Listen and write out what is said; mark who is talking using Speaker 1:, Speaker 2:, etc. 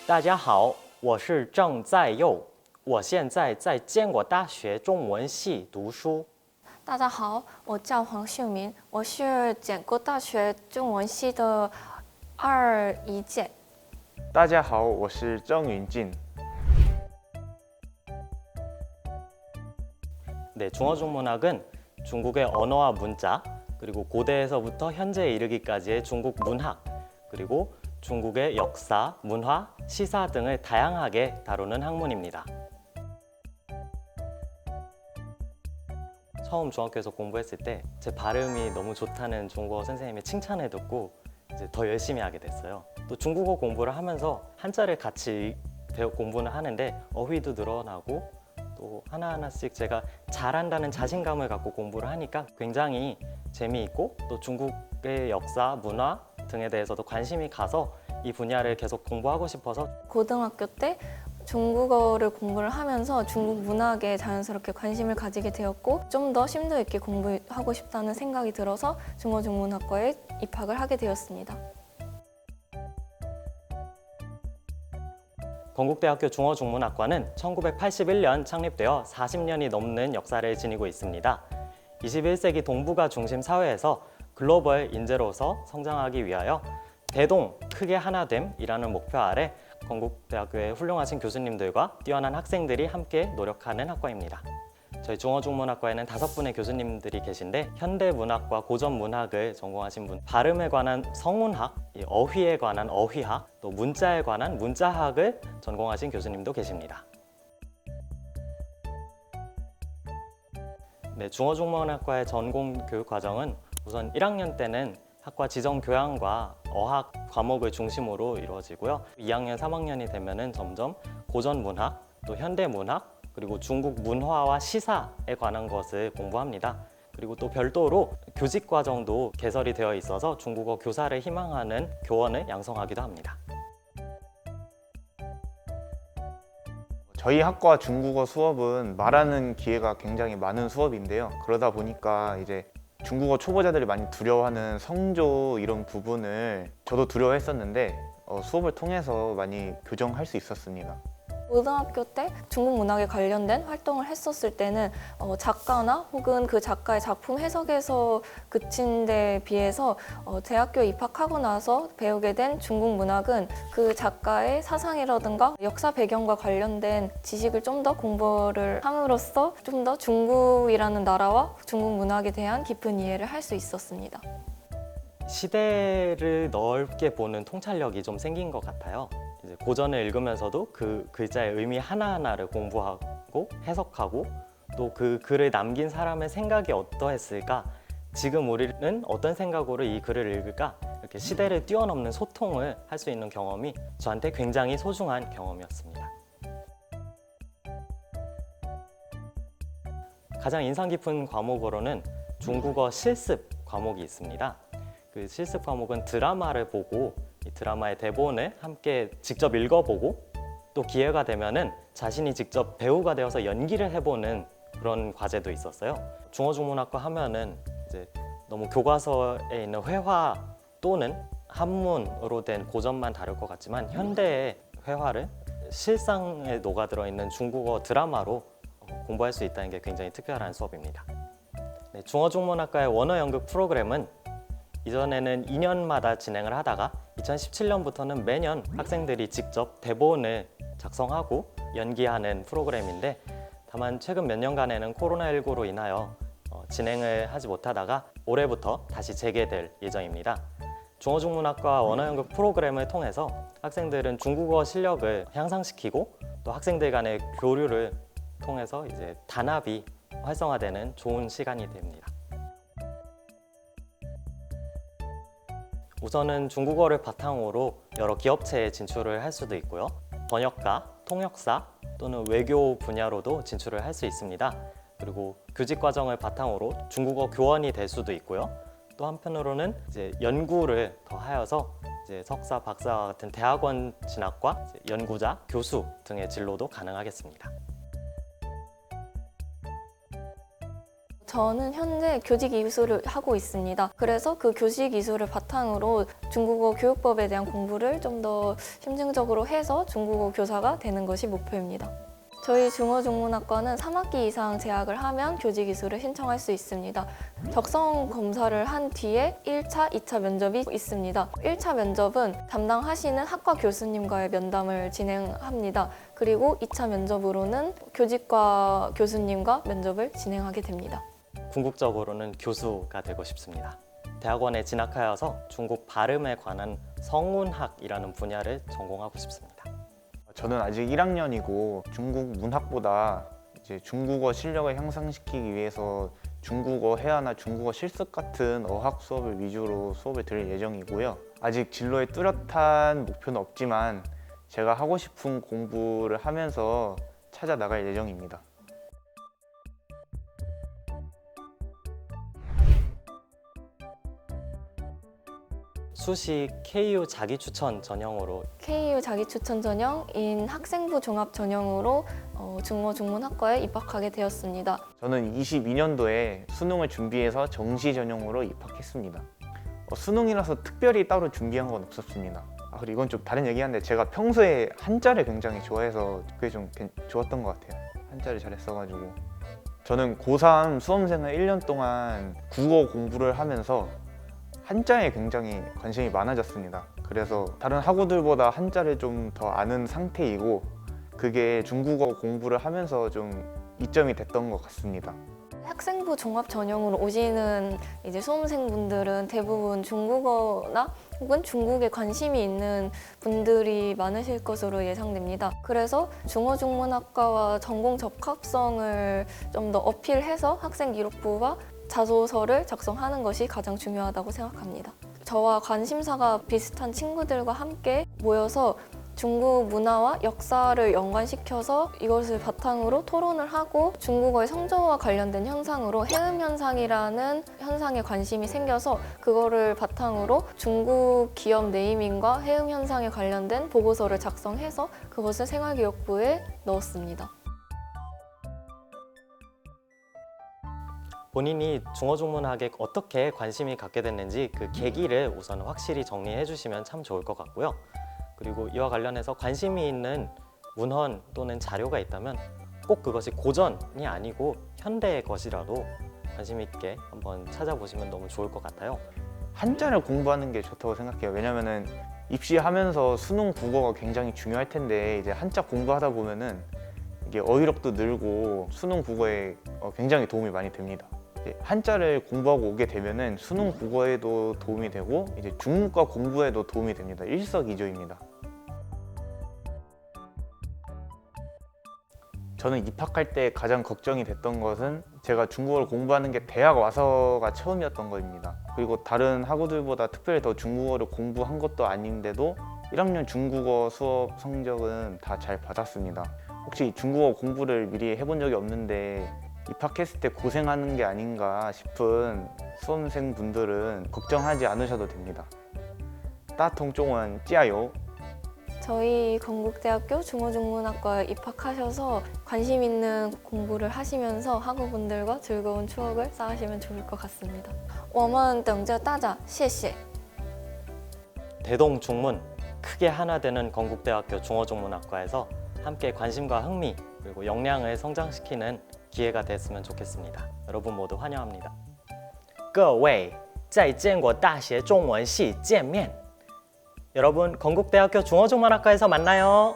Speaker 1: 大家好，我是郑在佑，我现在在建国大学中文系读书。
Speaker 2: 大家好，我叫黄秀明，我是建国大学中文系的21届。
Speaker 3: 大家好，我是郑云进。
Speaker 1: 네, 중어중문학은 중국의 언어와 문자, 그리고 고대에서부터 현재에 이르기까지의 중국 문학, 그리고 중국의 역사, 문화, 시사 등을 다양하게 다루는 학문입니다. 처음 중학교에서 공부했을 때 제 발음이 너무 좋다는 중국어 선생님의 칭찬을 듣고 이제 더 열심히 하게 됐어요. 또 중국어 공부를 하면서 한자를 같이 공부는 하는데 어휘도 늘어나고 또 하나하나씩 제가 잘한다는 자신감을 갖고 공부를 하니까 굉장히 재미있고 또 중국의 역사, 문화 등에 대해서도 관심이 가서 이 분야를 계속 공부하고 싶어서
Speaker 2: 고등학교 때 중국어를 공부를 하면서 중국 문학에 자연스럽게 관심을 가지게 되었고 좀 더 심도 있게 공부하고 싶다는 생각이 들어서 중어중문학과에 입학을 하게 되었습니다.
Speaker 1: 건국대학교 중어중문학과는 1981년 창립되어 40년이 넘는 역사를 지니고 있습니다. 21세기 동북아 중심 사회에서 글로벌 인재로서 성장하기 위하여 대동 크게 하나됨이라는 목표 아래 건국대학교의 훌륭하신 교수님들과 뛰어난 학생들이 함께 노력하는 학과입니다. 저희 중어중문학과에는 5분의 교수님들이 계신데 현대문학과 고전문학을 전공하신 분, 발음에 관한 성운학, 어휘에 관한 어휘학, 또 문자에 관한 문자학을 전공하신 교수님도 계십니다. 네, 중어중문학과의 전공 교육 과정은 우선 1학년 때는 학과 지정 교양과 어학 과목을 중심으로 이루어지고요. 2학년, 3학년이 되면은 점점 고전문학, 또 현대문학, 그리고 중국 문화와 시사에 관한 것을 공부합니다. 그리고 또 별도로 교직 과정도 개설이 되어 있어서 중국어 교사를 희망하는 교원을 양성하기도 합니다.
Speaker 3: 저희 학과 중국어 수업은 말하는 기회가 굉장히 많은 수업인데요. 그러다 보니까 이제 중국어 초보자들이 많이 두려워하는 성조 이런 부분을 저도 두려워했었는데 수업을 통해서 많이 교정할 수 있었습니다.
Speaker 2: 고등학교 때 중국 문학에 관련된 활동을 했었을 때는 작가나 혹은 그 작가의 작품 해석에서 그친 데 비해서 대학교에 입학하고 나서 배우게 된 중국 문학은 그 작가의 사상이라든가 역사 배경과 관련된 지식을 좀 더 공부를 함으로써 좀 더 중국이라는 나라와 중국 문학에 대한 깊은 이해를 할 수 있었습니다.
Speaker 1: 시대를 넓게 보는 통찰력이 좀 생긴 것 같아요. 이제 고전을 읽으면서도 그 글자의 의미 하나하나를 공부하고 해석하고 또 그 글을 남긴 사람의 생각이 어떠했을까? 지금 우리는 어떤 생각으로 이 글을 읽을까? 이렇게 시대를 뛰어넘는 소통을 할 수 있는 경험이 저한테 굉장히 소중한 경험이었습니다. 가장 인상 깊은 과목으로는 중국어 실습 과목이 있습니다. 그 실습 과목은 드라마를 보고 이 드라마의 대본을 함께 직접 읽어보고 또 기회가 되면은 자신이 직접 배우가 되어서 연기를 해보는 그런 과제도 있었어요. 중어중문학과 하면은 이제 너무 교과서에 있는 회화 또는 한문으로 된 고전만 다룰 것 같지만 현대의 회화를 실상에 녹아들어 있는 중국어 드라마로 공부할 수 있다는 게 굉장히 특별한 수업입니다. 네, 중어중문학과의 원어 연극 프로그램은 이전에는 2년마다 진행을 하다가 2017년부터는 매년 학생들이 직접 대본을 작성하고 연기하는 프로그램인데 다만 최근 몇 년간에는 코로나19로 인하여 진행을 하지 못하다가 올해부터 다시 재개될 예정입니다. 중어중문학과 원어연극 프로그램을 통해서 학생들은 중국어 실력을 향상시키고 또 학생들 간의 교류를 통해서 이제 단합이 활성화되는 좋은 시간이 됩니다. 우선은 중국어를 바탕으로 여러 기업체에 진출을 할 수도 있고요. 번역가, 통역사 또는 외교 분야로도 진출을 할 수 있습니다. 그리고 교직 과정을 바탕으로 중국어 교원이 될 수도 있고요. 또 한편으로는 이제 연구를 더 하여서 이제 석사, 박사와 같은 대학원 진학과 연구자, 교수 등의 진로도 가능하겠습니다.
Speaker 2: 저는 현재 교직 이수를 하고 있습니다. 그래서 그 교직 이수를 바탕으로 중국어 교육법에 대한 공부를 좀 더 심층적으로 해서 중국어 교사가 되는 것이 목표입니다. 저희 중어중문학과는 3학기 이상 재학을 하면 교직 이수를 신청할 수 있습니다. 적성 검사를 한 뒤에 1차, 2차 면접이 있습니다. 1차 면접은 담당하시는 학과 교수님과의 면담을 진행합니다. 그리고 2차 면접으로는 교직과 교수님과 면접을 진행하게 됩니다.
Speaker 1: 궁극적으로는 교수가 되고 싶습니다. 대학원에 진학하여서 중국 발음에 관한 성문학이라는 분야를 전공하고 싶습니다.
Speaker 3: 저는 아직 1학년이고 중국 문학보다 이제 중국어 실력을 향상시키기 위해서 중국어 회화나 중국어 실습 같은 어학 수업을 위주로 수업을 들을 예정이고요. 아직 진로에 뚜렷한 목표는 없지만 제가 하고 싶은 공부를 하면서 찾아 나갈 예정입니다.
Speaker 1: 수시 KU 자기추천 전형으로
Speaker 2: KU 자기추천 전형인 학생부 종합 전형으로 중어중문학과에 입학하게 되었습니다.
Speaker 3: 저는 22년도에 수능을 준비해서 정시 전형으로 입학했습니다. 수능이라서 특별히 따로 준비한 건 없었습니다. 그리고 이건 좀 다른 얘기한데 제가 평소에 한자를 굉장히 좋아해서 그게 좀 좋았던 것 같아요. 한자를 잘했어가지고 저는 고3 수험생을 1년 동안 국어 공부를 하면서 한자에 굉장히 관심이 많아졌습니다. 그래서 다른 학우들보다 한자를 좀 더 아는 상태이고 그게 중국어 공부를 하면서 좀 이점이 됐던 것 같습니다.
Speaker 2: 학생부 종합 전형으로 오시는 이제 수험생분들은 대부분 중국어나 혹은 중국에 관심이 있는 분들이 많으실 것으로 예상됩니다. 그래서 중어중문학과와 전공 적합성을 좀 더 어필해서 학생 기록부와 자소서를 작성하는 것이 가장 중요하다고 생각합니다. 저와 관심사가 비슷한 친구들과 함께 모여서 중국 문화와 역사를 연관시켜서 이것을 바탕으로 토론을 하고 중국어의 성조와 관련된 현상으로 해음 현상이라는 현상에 관심이 생겨서 그거를 바탕으로 중국 기업 네이밍과 해음 현상에 관련된 보고서를 작성해서 그것을 생활기록부에 넣었습니다.
Speaker 1: 본인이 중어중문학에 어떻게 관심이 갖게 됐는지 그 계기를 우선 확실히 정리해 주시면 참 좋을 것 같고요. 그리고 이와 관련해서 관심이 있는 문헌 또는 자료가 있다면 꼭 그것이 고전이 아니고 현대의 것이라도 관심 있게 한번 찾아보시면 너무 좋을 것 같아요.
Speaker 3: 한자를 공부하는 게 좋다고 생각해요. 왜냐면은 입시하면서 수능 국어가 굉장히 중요할 텐데 이제 한자 공부하다 보면은 이게 어휘력도 늘고 수능 국어에 굉장히 도움이 많이 됩니다. 한자를 공부하고 오게 되면은 수능 국어에도 도움이 되고 이제 중문과 공부에도 도움이 됩니다. 일석이조입니다. 저는 입학할 때 가장 걱정이 됐던 것은 제가 중국어를 공부하는 게 대학 와서가 처음이었던 것입니다. 그리고 다른 학우들보다 특별히 더 중국어를 공부한 것도 아닌데도 1학년 중국어 수업 성적은 다 잘 받았습니다. 혹시 중국어 공부를 미리 해본 적이 없는데 입학했을 때 고생하는 게 아닌가 싶은 수험생분들은 걱정하지 않으셔도 됩니다. 따통종원 찌아요.
Speaker 2: 저희 건국대학교 중어중문학과에 입학하셔서 관심 있는 공부를 하시면서 학우분들과 즐거운 추억을 쌓으시면 좋을 것 같습니다. 我们等着大家，谢谢。
Speaker 1: 대동중문, 크게 하나 되는 건국대학교 중어중문학과에서 함께 관심과 흥미 그리고 역량을 성장시키는 기회가 됐으면 좋겠습니다. 여러분 모두 환영합니다. 各位在建国大学中文系见面. 여러분 건국대학교 중어중문학과에서 만나요.